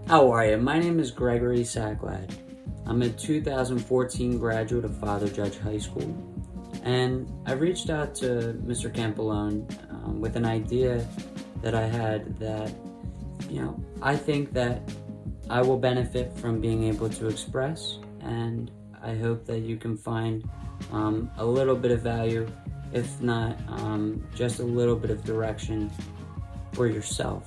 How are you? My name is Gregory Sacklad. I'm a 2014 graduate of Father Judge High School, and I reached out to Mr. Campolone with an idea that I had that, I think that I will benefit from being able to express, and I hope that you can find a little bit of value, if not just a little bit of direction for yourself.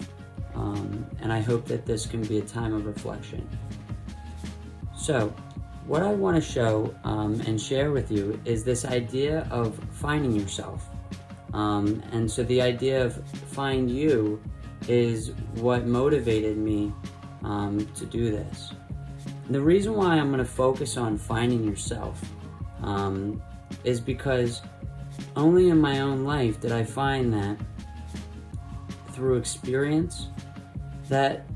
And I hope that this can be a time of reflection. So, what I want to show and share with you is this idea of finding yourself. And so the idea of find you is what motivated me to do this. And the reason why I'm going to focus on finding yourself is because only in my own life did I find that through experience that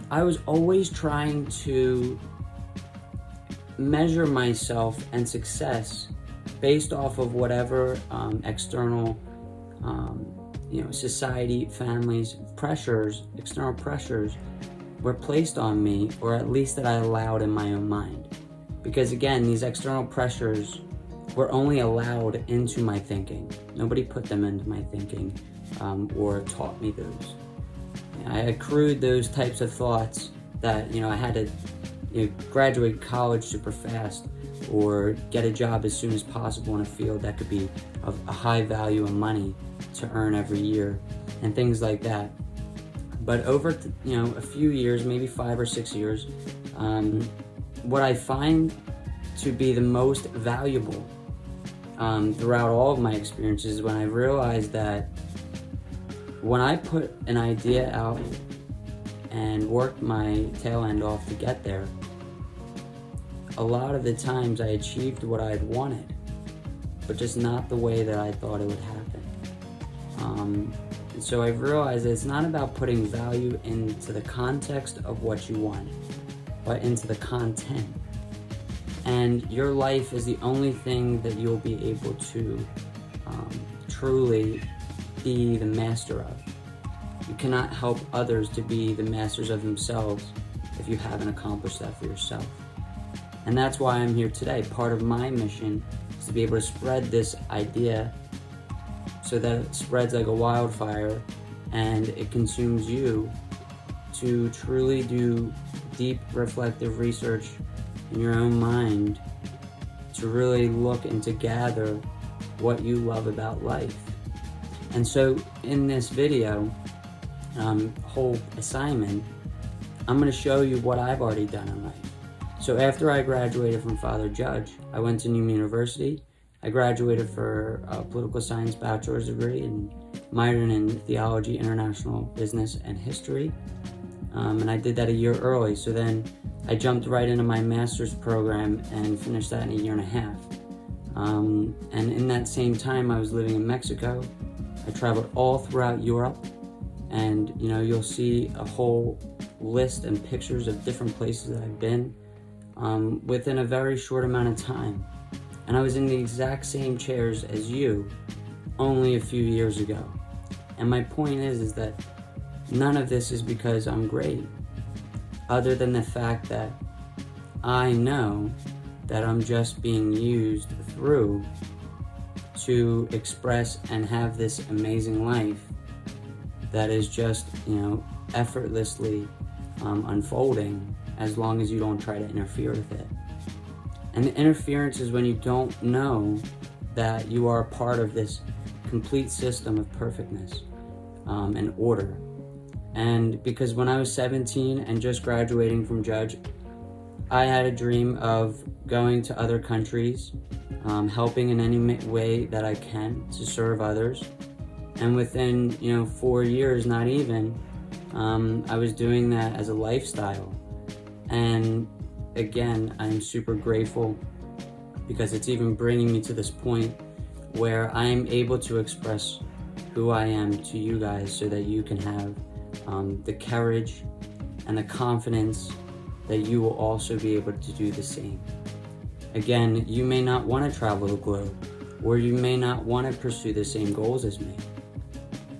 I was always trying to measure myself and success based off of whatever external, society, families, pressures, external pressures were placed on me, or at least that I allowed in my own mind. Because again, these external pressures were only allowed into my thinking. Nobody put them into my thinking or taught me those. I accrued those types of thoughts that, I had to graduate college super fast or get a job as soon as possible in a field that could be of a high value of money to earn every year and things like that. But over, a few years, maybe 5 or 6 years, what I find to be the most valuable throughout all of my experiences is when I realized that when I put an idea out and worked my tail end off to get there, a lot of the times I achieved what I'd wanted, but just not the way that I thought it would happen. And so I realized that it's not about putting value into the context of what you want, but into the content. And your life is the only thing that you'll be able to truly be the master of. You cannot help others to be the masters of themselves if you haven't accomplished that for yourself. And that's why I'm here today. Part of my mission is to be able to spread this idea so that it spreads like a wildfire and it consumes you to truly do deep reflective research in your own mind to really look and to gather what you love about life. And so in this video, whole assignment, I'm going to show you what I've already done in life. So after I graduated from Father Judge, I went to Newman University. I graduated for a political science bachelor's degree and minored in theology, international business, and history. And I did that a year early. So then I jumped right into my master's program and finished that in a year and a half. And in that same time, I was living in Mexico. I traveled all throughout Europe, and you'll see a whole list and pictures of different places that I've been within a very short amount of time. And I was in the exact same chairs as you only a few years ago. And my point is that none of this is because I'm great, other than the fact that I know that I'm just being used through to express and have this amazing life that is just, effortlessly unfolding as long as you don't try to interfere with it. And the interference is when you don't know that you are a part of this complete system of perfectness and order. And because when I was 17 and just graduating from Judge, I had a dream of going to other countries, helping in any way that I can to serve others. And within, 4 years, not even, I was doing that as a lifestyle. And again, I'm super grateful because it's even bringing me to this point where I'm able to express who I am to you guys so that you can have the courage and the confidence that you will also be able to do the same. Again, you may not want to travel the globe, or you may not want to pursue the same goals as me,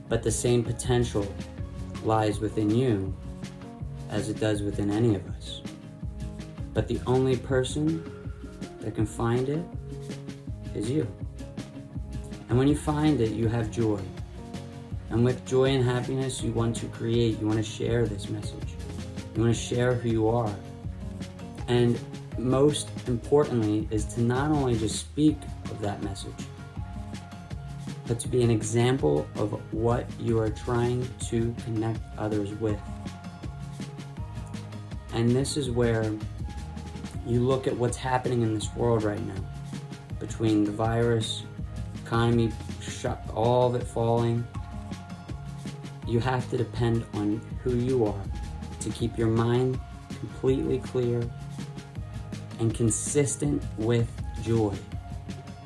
but the same potential lies within you as it does within any of us. But the only person that can find it is you. And when you find it, you have joy. And with joy and happiness, you want to create, you want to share this message. You want to share who you are. And most importantly is to not only just speak of that message, but to be an example of what you are trying to connect others with. And this is where you look at what's happening in this world right now, between the virus, economy, all of it falling. You have to depend on who you are to keep your mind completely clear and consistent with joy,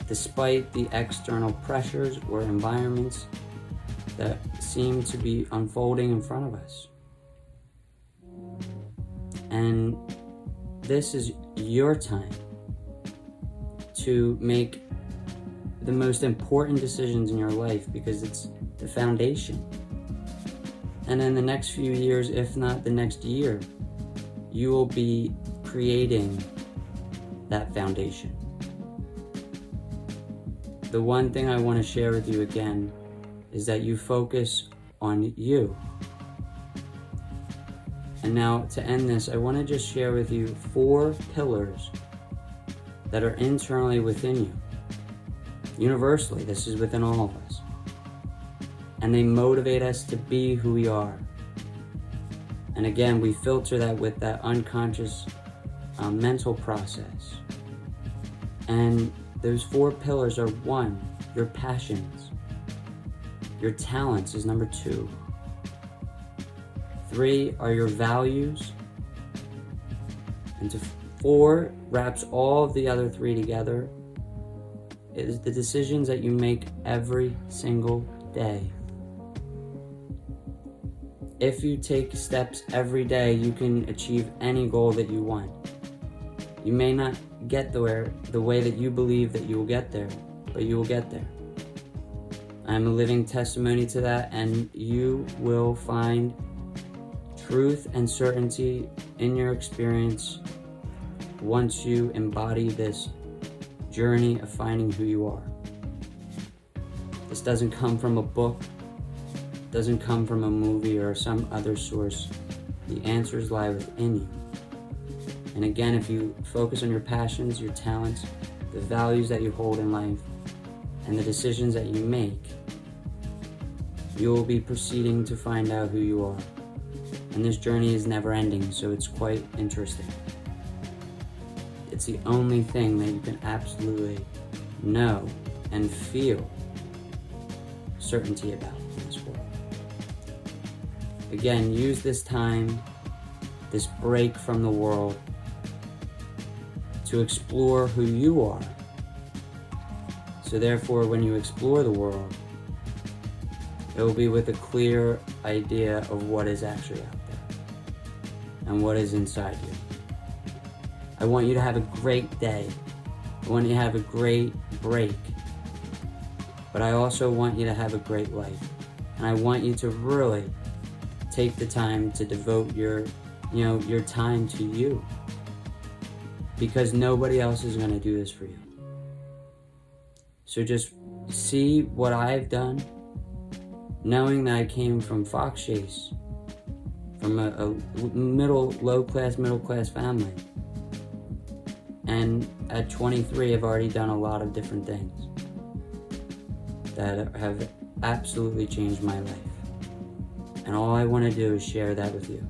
despite the external pressures or environments that seem to be unfolding in front of us. And this is your time to make the most important decisions in your life, because it's the foundation. And in the next few years, if not the next year, you will be creating that foundation. The one thing I want to share with you again is that you focus on you. And now to end this, I want to just share with you 4 pillars that are internally within you. Universally, this is within all of us. And they motivate us to be who we are. And again, we filter that with that unconscious mental process. And those 4 pillars are: 1, your passions. Your talents is number 2. 3 are your values. And 4 wraps all of the other 3 together, is the decisions that you make every single day. If you take steps every day, you can achieve any goal that you want. You may not get there the way that you believe that you will get there, but you will get there. I'm a living testimony to that, and you will find truth and certainty in your experience once you embody this journey of finding who you are. This doesn't come from a book, doesn't come from a movie or some other source. The answers lie within you. And again, if you focus on your passions, your talents, the values that you hold in life, and the decisions that you make, you will be proceeding to find out who you are. And this journey is never ending, so it's quite interesting. It's the only thing that you can absolutely know and feel certainty about in this world. Again, use this time, this break from the world, to explore who you are. So therefore, when you explore the world, it will be with a clear idea of what is actually out there and what is inside you. I want you to have a great day. I want you to have a great break. But I also want you to have a great life. And I want you to really take the time to devote your time to you. Because nobody else is going to do this for you. So just see what I've done, knowing that I came from Fox Chase, from a middle class family. And at 23, I've already done a lot of different things that have absolutely changed my life. And all I want to do is share that with you.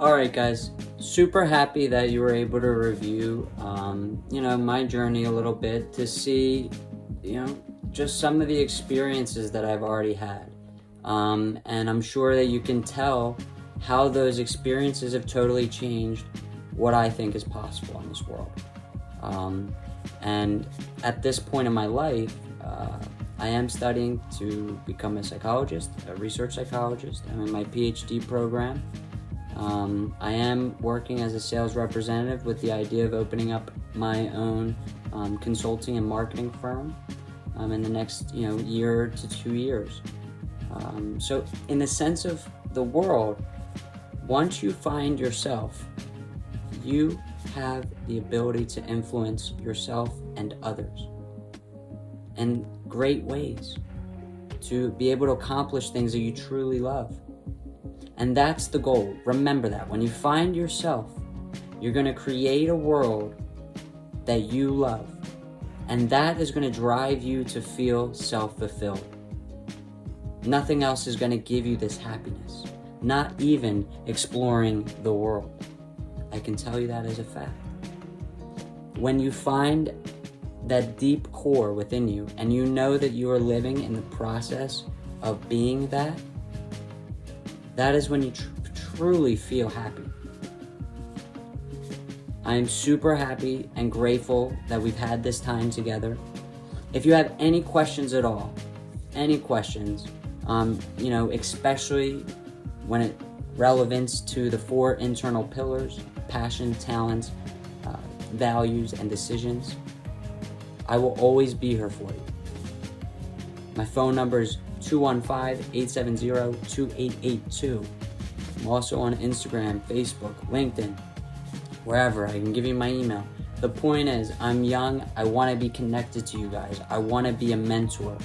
All right, guys. Super happy that you were able to review, my journey a little bit to see, just some of the experiences that I've already had. And I'm sure that you can tell how those experiences have totally changed what I think is possible in this world. And at this point in my life, I am studying to become a psychologist, a research psychologist. I'm in my PhD program. I am working as a sales representative with the idea of opening up my own consulting and marketing firm in the next year to 2 years. So in the sense of the world, once you find yourself, you have the ability to influence yourself and others in great ways, to be able to accomplish things that you truly love. And that's the goal. Remember that. When you find yourself, you're going to create a world that you love. And that is going to drive you to feel self-fulfilled. Nothing else is going to give you this happiness. Not even exploring the world. I can tell you that as a fact. When you find that deep core within you, and you know that you are living in the process of being that, that is when you truly feel happy. I am super happy and grateful that we've had this time together. If you have any questions at all, especially when it relevance to the 4 internal pillars: passion, talents, values, and decisions, I will always be here for you. My phone number is 215-870-2882. I'm also on Instagram, Facebook, LinkedIn, wherever. I can give you my email. The point is, I'm young. I want to be connected to you guys. I want to be a mentor.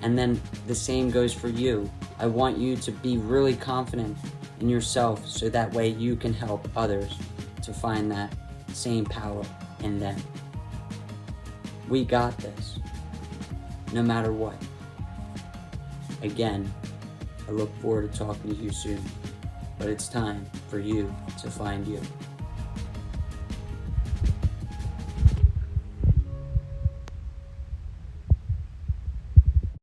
And then the same goes for you. I want you to be really confident in yourself so that way you can help others to find that same power in them. We got this, no matter what. Again, I look forward to talking to you soon, but it's time for you to find you.